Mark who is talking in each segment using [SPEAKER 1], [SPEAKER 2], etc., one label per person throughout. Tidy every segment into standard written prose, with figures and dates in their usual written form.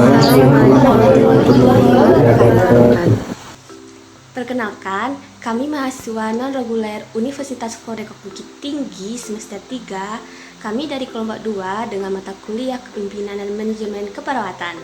[SPEAKER 1] Assalamualaikum warahmatullahi wabarakatuh.
[SPEAKER 2] Perkenalkan, kami mahasiswa non-reguler Universitas Valdez Bukit Tinggi semester 3. Kami dari kelompok 2 dengan mata kuliah Kepemimpinan dan Manajemen Keperawatan.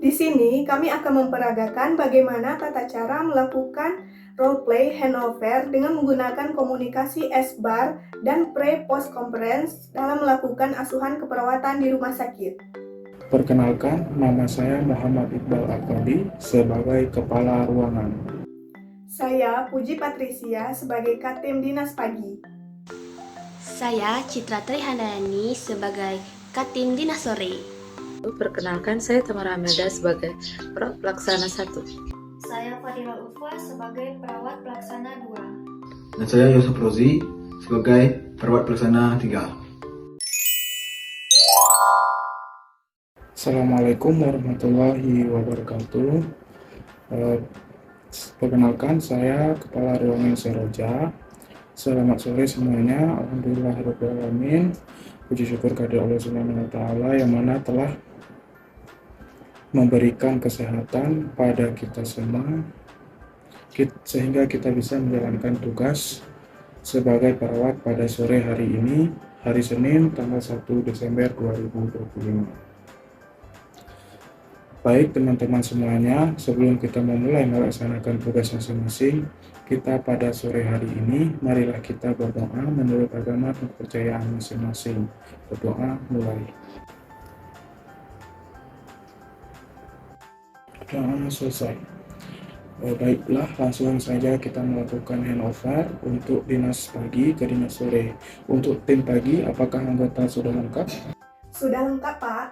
[SPEAKER 3] Di sini kami akan memperagakan bagaimana tata cara melakukan role-play handover dengan menggunakan komunikasi SBAR dan pre-post conference dalam melakukan asuhan keperawatan di rumah sakit.
[SPEAKER 1] Perkenalkan, nama saya Muhammad Iqbal Akadi sebagai Kepala Ruangan.
[SPEAKER 3] Saya Puji Patricia sebagai Katim Dinas Pagi.
[SPEAKER 2] Saya Citra Trihandayani sebagai Katim Dinas Sore.
[SPEAKER 4] Perkenalkan, saya Tamara Amelda sebagai perawat pelaksana 1.
[SPEAKER 5] Saya Fadila Ulfa sebagai perawat pelaksana 2.
[SPEAKER 6] Dan saya Yusuf Rozi sebagai perawat pelaksana 3.
[SPEAKER 1] Assalamualaikum warahmatullahi wabarakatuh. Perkenalkan, saya Kepala Ruangan Seroja. Selamat sore semuanya. Alhamdulillahirrahmanirrahim. Puji syukur kehadirat Allah Subhanahu wa Ta'ala yang mana telah memberikan kesehatan pada kita semua sehingga kita bisa menjalankan tugas sebagai perawat pada sore hari ini, hari Senin tanggal 1 Desember 2025. Baik teman-teman semuanya, sebelum kita memulai melaksanakan tugas masing-masing, kita pada sore hari ini, marilah kita berdoa menurut agama dan kepercayaan masing-masing. Berdoa mulai. Doa selesai. Baiklah, langsung saja kita melakukan handover untuk dinas pagi ke dinas sore. Untuk tim pagi, apakah anggota sudah lengkap?
[SPEAKER 3] Sudah lengkap, Pak?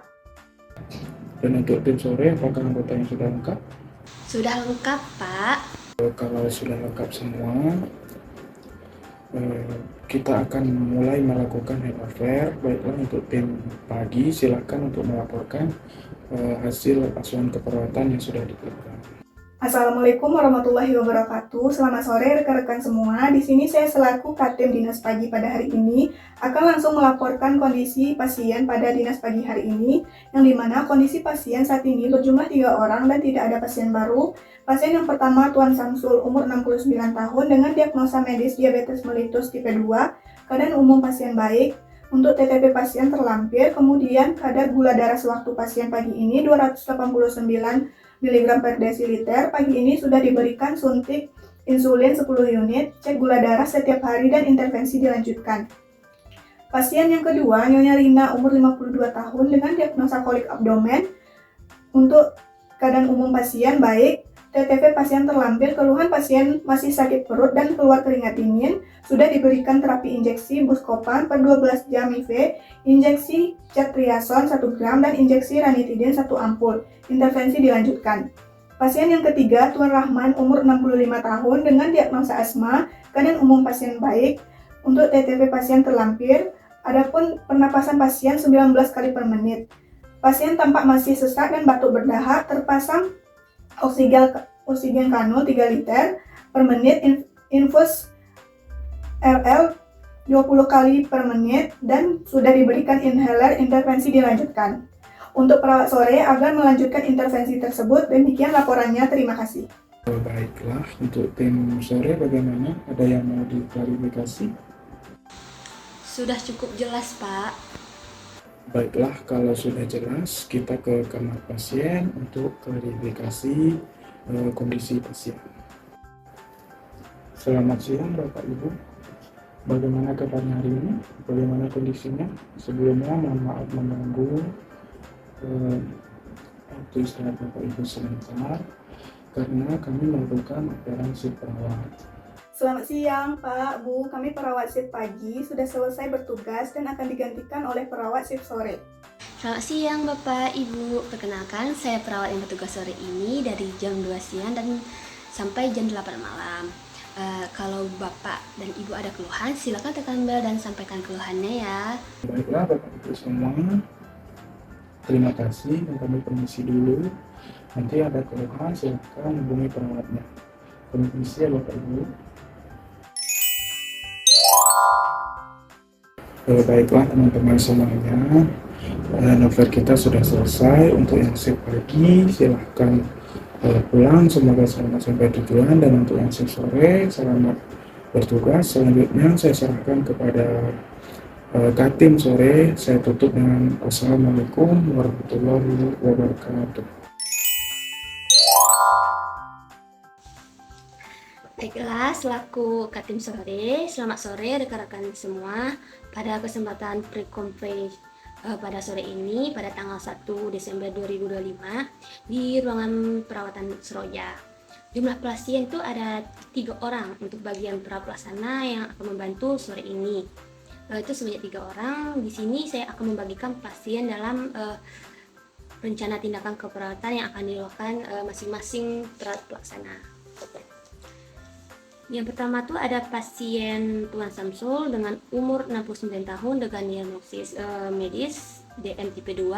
[SPEAKER 1] Dan untuk tim sore, apakah anggota yang sudah lengkap?
[SPEAKER 2] Sudah lengkap, Pak.
[SPEAKER 1] Kalau sudah lengkap semua, kita akan mulai melakukan handover. Baiklah, untuk tim pagi, silakan untuk melaporkan hasil asuhan keperawatan yang sudah diberikan.
[SPEAKER 3] Assalamualaikum warahmatullahi wabarakatuh. Selamat sore rekan-rekan semua. Di sini saya selaku Katim Dinas Pagi pada hari ini akan langsung melaporkan kondisi pasien pada dinas pagi hari ini, yang dimana kondisi pasien saat ini berjumlah 3 orang dan tidak ada pasien baru. Pasien yang pertama Tuan Samsul, umur 69 tahun dengan diagnosa medis diabetes mellitus tipe 2, keadaan umum pasien baik. Untuk TTP pasien terlampir, kemudian kadar gula darah sewaktu pasien pagi ini 289 mg per desiliter. Pagi ini sudah diberikan suntik insulin 10 unit, cek gula darah setiap hari dan intervensi dilanjutkan. Pasien yang kedua, Nyonya Rina, umur 52 tahun dengan diagnosa kolik abdomen. Untuk keadaan umum pasien baik, TTP pasien terlampir, keluhan pasien masih sakit perut dan keluar keringat dingin, sudah diberikan terapi injeksi Buscopan per 12 jam IV, injeksi cetriason 1 gram dan injeksi ranitidin 1 ampul. Intervensi dilanjutkan. Pasien yang ketiga, Tuan Rahman, umur 65 tahun dengan diagnosa asma, keadaan umum pasien baik. Untuk TTP pasien terlampir, adapun pernapasan pasien 19 kali per menit. Pasien tampak masih sesak dan batuk berdahak, terpasang oksigen kanul 3 liter per menit, infus RL 20 kali per menit, dan sudah diberikan inhaler. Intervensi dilanjutkan. Untuk perawat sore agar melanjutkan intervensi tersebut. Demikian laporannya, terima kasih.
[SPEAKER 1] Baiklah, untuk tim sore bagaimana? Ada yang mau diklarifikasi?
[SPEAKER 2] Sudah cukup jelas, Pak.
[SPEAKER 1] Baiklah, kalau sudah jelas, kita ke kamar pasien untuk klarifikasi kondisi pasien. Selamat siang Bapak Ibu. Bagaimana kabarnya hari ini? Bagaimana kondisinya? Sebelumnya mohon maaf mengganggu waktu istirahat Bapak Ibu sebentar karena kami melakukan operasi perawat.
[SPEAKER 3] Selamat siang Pak, Bu. Kami perawat shift pagi sudah selesai bertugas dan akan digantikan oleh perawat shift sore.
[SPEAKER 2] Selamat siang Bapak, Ibu. Perkenalkan, saya perawat yang bertugas sore ini dari jam 2 siang dan sampai jam 8 malam. Kalau Bapak dan Ibu ada keluhan, silakan tekan bel dan sampaikan keluhannya ya.
[SPEAKER 1] Baiklah Bapak Ibu semua, terima kasih dan kami permisi dulu. Nanti ada keluhan silakan hubungi perawatnya. Permisi ya Bapak Ibu. Baiklah teman-teman semuanya, Novel kita sudah selesai. Untuk yang shift pagi silahkan pulang, semoga selamat sampai tujuan. Dan untuk yang shift sore selamat bertugas. Selanjutnya saya serahkan kepada Katim sore. Saya tutup dengan Assalamualaikum warahmatullahi wabarakatuh.
[SPEAKER 2] Baiklah, selaku Katim sore, selamat sore rekan-rekan semua. Pada kesempatan pre-conference pada sore ini, pada tanggal 1 Desember 2025, di ruangan perawatan Seroja. Jumlah pasien itu ada 3 orang untuk bagian perawat pelaksana yang akan membantu sore ini. Itu sebanyak 3 orang. Di sini saya akan membagikan pasien dalam rencana tindakan keperawatan yang akan dilakukan masing-masing perawat pelaksana. Yang pertama tuh ada pasien Tuan Samsul dengan umur 69 tahun dengan diagnosis medis DM tipe 2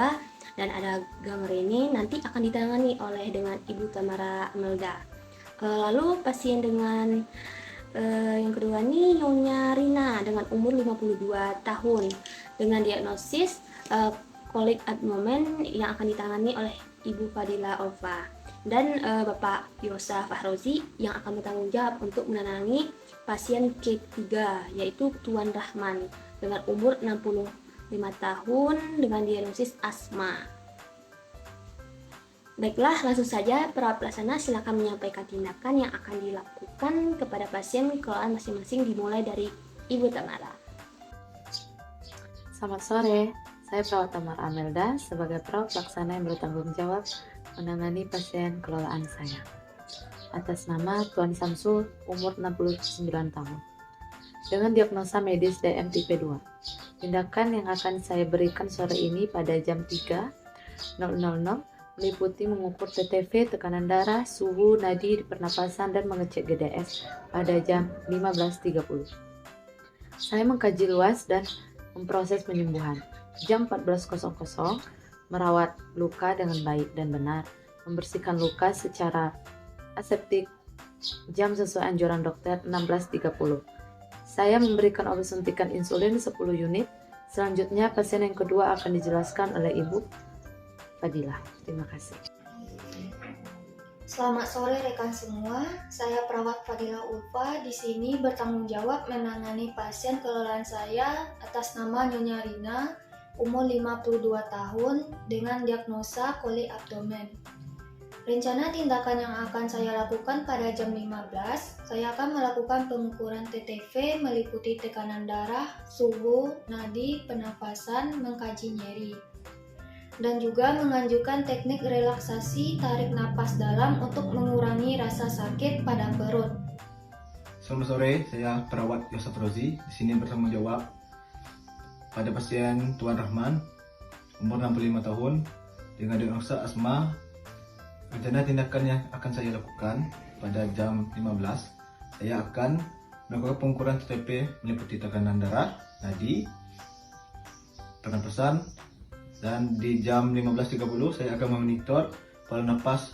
[SPEAKER 2] dan ada gangrene, nanti akan ditangani oleh dengan Ibu Tamara Amelda. Lalu pasien dengan yang kedua nih Nyonya Rina dengan umur 52 tahun dengan diagnosis kolik abdomen yang akan ditangani oleh Ibu Fadila Olfa. Dan Bapak Yosa Fahrozi yang akan bertanggung jawab untuk menangani pasien ketiga yaitu Tuan Rahman dengan umur 65 tahun dengan diagnosis asma. Baiklah, langsung saja perawat pelaksana silakan menyampaikan tindakan yang akan dilakukan kepada pasien kelolaan masing-masing dimulai dari Ibu Tamara.
[SPEAKER 4] Selamat sore, saya perawat Tamara Amelda sebagai perawat pelaksana yang bertanggung jawab menangani pasien kelolaan saya. Atas nama Tuan Samsul, umur 69 tahun. Dengan diagnosa medis DM tipe 2. Tindakan yang akan saya berikan sore ini pada jam 3.00 meliputi mengukur TTV, tekanan darah, suhu, nadi, pernapasan, dan mengecek GDS pada jam 15.30. Saya mengkaji luas dan memproses penyembuhan. Jam 14.00 merawat luka dengan baik dan benar, membersihkan luka secara aseptik, jam sesuai anjuran dokter 16.30. Saya memberikan obat suntikan insulin 10 unit. Selanjutnya pasien yang kedua akan dijelaskan oleh Ibu Fadila. Terima kasih.
[SPEAKER 5] Selamat sore rekan semua, saya perawat Fadila Ulfa di sini bertanggung jawab menangani pasien kelolaan saya atas nama Nyonya Rina, umur 52 tahun dengan diagnosa kolik abdomen. Rencana tindakan yang akan saya lakukan pada jam 15, saya akan melakukan pengukuran TTV meliputi tekanan darah, suhu, nadi, pernafasan, mengkaji nyeri. Dan juga menganjurkan teknik relaksasi tarik napas dalam untuk mengurangi rasa sakit pada perut.
[SPEAKER 6] Selamat sore, saya perawat Yosa Fahrozi. Di sini bertanggung jawab pada pasien Tuan Rahman, umur 65 tahun dengan diagnosa asma. Rencana tindakan yang akan saya lakukan pada jam 15, saya akan melakukan pengukuran TTP meliputi tekanan darah, nadi, pernapasan, dan di jam 15.30 saya akan memonitor pola napas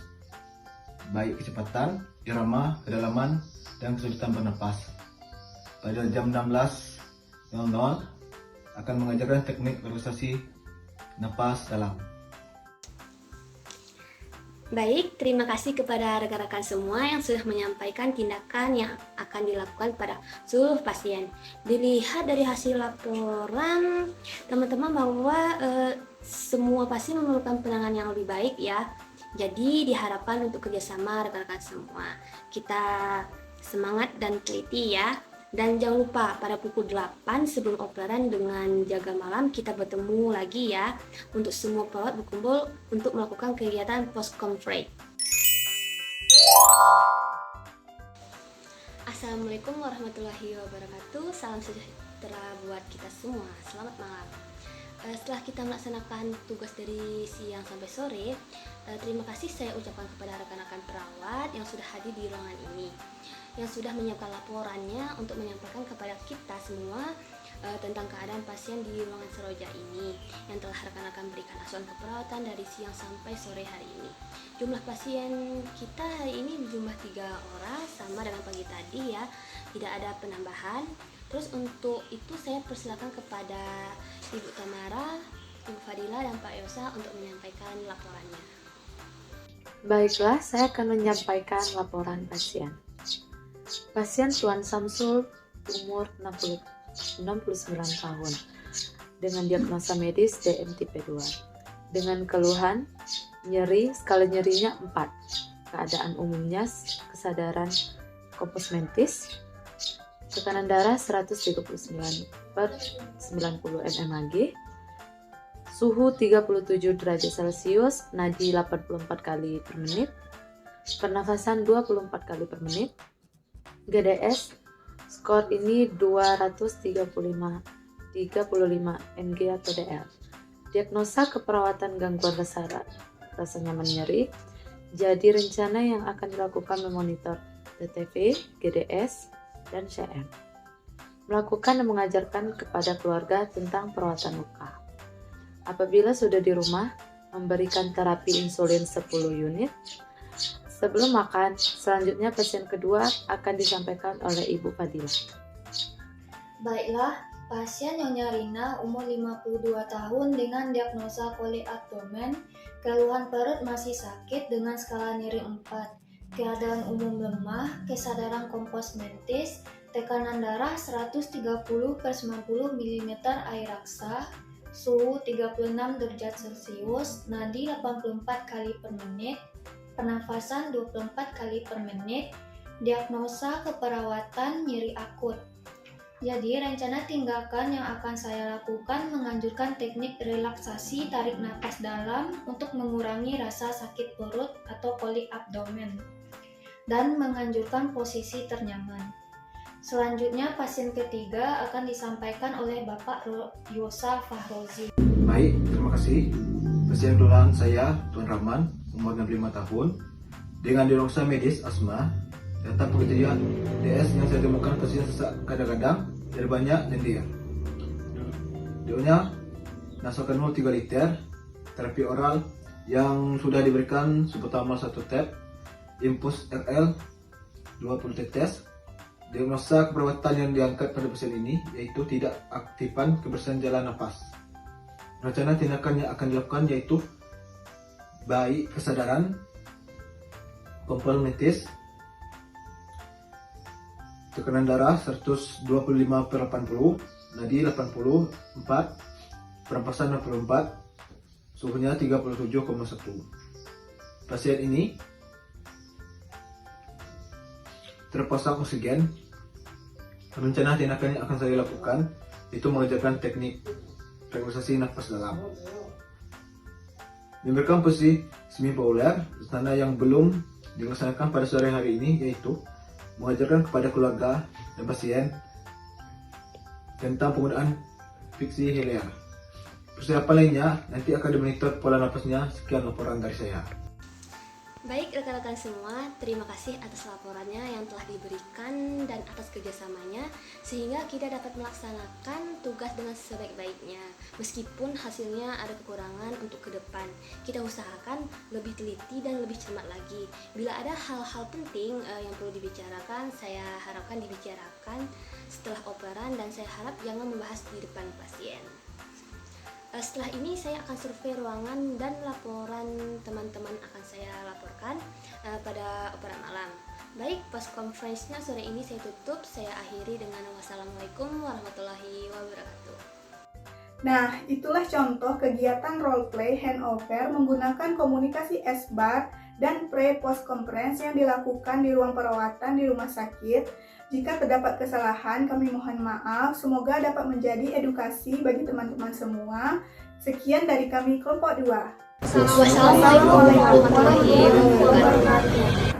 [SPEAKER 6] baik kecepatan, irama, kedalaman, dan kesulitan bernapas. Pada jam 16.00 akan mengajarkan teknik relaksasi napas dalam.
[SPEAKER 2] Baik, terima kasih kepada rekan-rekan semua yang sudah menyampaikan tindakan yang akan dilakukan pada seluruh pasien. Dilihat dari hasil laporan teman-teman bahwa semua pasien memerlukan penanganan yang lebih baik ya. Jadi diharapkan untuk kerjasama rekan-rekan semua. Kita semangat dan teliti ya. Dan jangan lupa pada pukul 8 sebelum operan dengan jaga malam kita bertemu lagi ya untuk semua perawat berkumpul untuk melakukan kegiatan post conference. Assalamualaikum warahmatullahi wabarakatuh. Salam sejahtera buat kita semua. Selamat malam. Setelah kita melaksanakan tugas dari siang sampai sore, terima kasih saya ucapkan kepada rekan-rekan perawat yang sudah hadir di ruangan ini, yang sudah menyiapkan laporannya untuk menyampaikan kepada kita semua tentang keadaan pasien di ruangan Seroja ini yang telah rekan-rekan berikan asuhan keperawatan dari siang sampai sore hari ini. Jumlah pasien kita hari ini berjumlah 3 orang sama dengan pagi tadi ya, tidak ada penambahan. Terus untuk itu saya persilakan kepada Ibu Tamara Ibu Fadila dan Pak Yosa untuk menyampaikan laporannya.
[SPEAKER 4] Baiklah, saya akan menyampaikan laporan pasien. Pasien Tuan Samsul, umur 69 tahun, dengan diagnosa medis DM tipe 2, dengan keluhan nyeri, skala nyerinya 4, keadaan umumnya kesadaran kompos mentis, tekanan darah 139/90 mmHg, suhu 37 derajat Celcius, nadi 84 kali per menit, pernafasan 24 kali per menit, GDS skor ini 235 mg atau DL. Diagnosa keperawatan gangguan rasa nyaman nyeri. Jadi rencana yang akan dilakukan memonitor TTV, GDS, dan CM. Melakukan dan mengajarkan kepada keluarga tentang perawatan luka. Apabila sudah di rumah, memberikan terapi insulin 10 unit. Sebelum makan, selanjutnya pasien kedua akan disampaikan oleh Ibu Fadila.
[SPEAKER 5] Baiklah, pasien Nyonya Rina umur 52 tahun dengan diagnosa kolik abdomen, keluhan perut masih sakit dengan skala nyeri 4, keadaan umum lemah, kesadaran kompos mentis, tekanan darah 130/90 mm air raksa, suhu 36 derajat Celcius, nadi 84 kali per menit, pernafasan 24 kali per menit, diagnosa keperawatan nyeri akut. Jadi rencana tindakan yang akan saya lakukan menganjurkan teknik relaksasi tarik napas dalam untuk mengurangi rasa sakit perut atau kolik abdomen dan menganjurkan posisi ternyaman. Selanjutnya pasien ketiga akan disampaikan oleh Bapak Yosa Fahrozi.
[SPEAKER 6] Baik, terima kasih. Pasien keluhan saya, Tuan Rahman, umur 65 tahun, dengan diagnosa medis asma. Data kriteria DS yang saya temukan pasien sesak kadang-kadang, dari banyak dan diam. DO-nya nasokanul 3 liter, terapi oral yang sudah diberikan subutamal 1 tab, infus RL 20 tetes. Diagnosa keperawatan yang diangkat pada pasien ini yaitu tidak aktifan kebersihan jalan nafas. Rencana tindakan yang akan dilakukan yaitu baik kesadaran, kompos mentis, tekanan darah 125/80, nadi 84, pernapasan 64, suhunya 37,1. Pasien ini terpasang oksigen. Rencana tindakan yang akan saya lakukan itu mengajarkan teknik relaksasi nafas dalam. Memberikan posisi semi-bowler, rencana yang belum dilaksanakan pada sore hari ini yaitu mengajarkan kepada keluarga dan pasien tentang penggunaan fiksi hilar. Persiapan lainnya nanti akan dimonitor pola nafasnya. Sekian laporan dari saya.
[SPEAKER 2] Baik rekan-rekan semua, terima kasih atas laporannya yang telah diberikan dan atas kerjasamanya sehingga kita dapat melaksanakan tugas dengan sebaik-baiknya. Meskipun hasilnya ada kekurangan untuk ke depan, kita usahakan lebih teliti dan lebih cermat lagi. Bila ada hal-hal penting yang perlu dibicarakan, saya harapkan dibicarakan setelah operan dan saya harap jangan membahas di depan pasien. Setelah ini saya akan survei ruangan dan laporan teman-teman akan saya laporkan pada operan malam. Baik, post conference-nya sore ini saya tutup. Saya akhiri dengan wassalamualaikum warahmatullahi wabarakatuh.
[SPEAKER 3] Nah, itulah contoh kegiatan roleplay handover menggunakan komunikasi S-bar dan pre-post conference yang dilakukan di ruang perawatan di rumah sakit. Jika terdapat kesalahan, kami mohon maaf. Semoga dapat menjadi edukasi bagi teman-teman semua. Sekian dari kami kelompok 2.
[SPEAKER 2] Wassalamualaikum warahmatullahi wabarakatuh.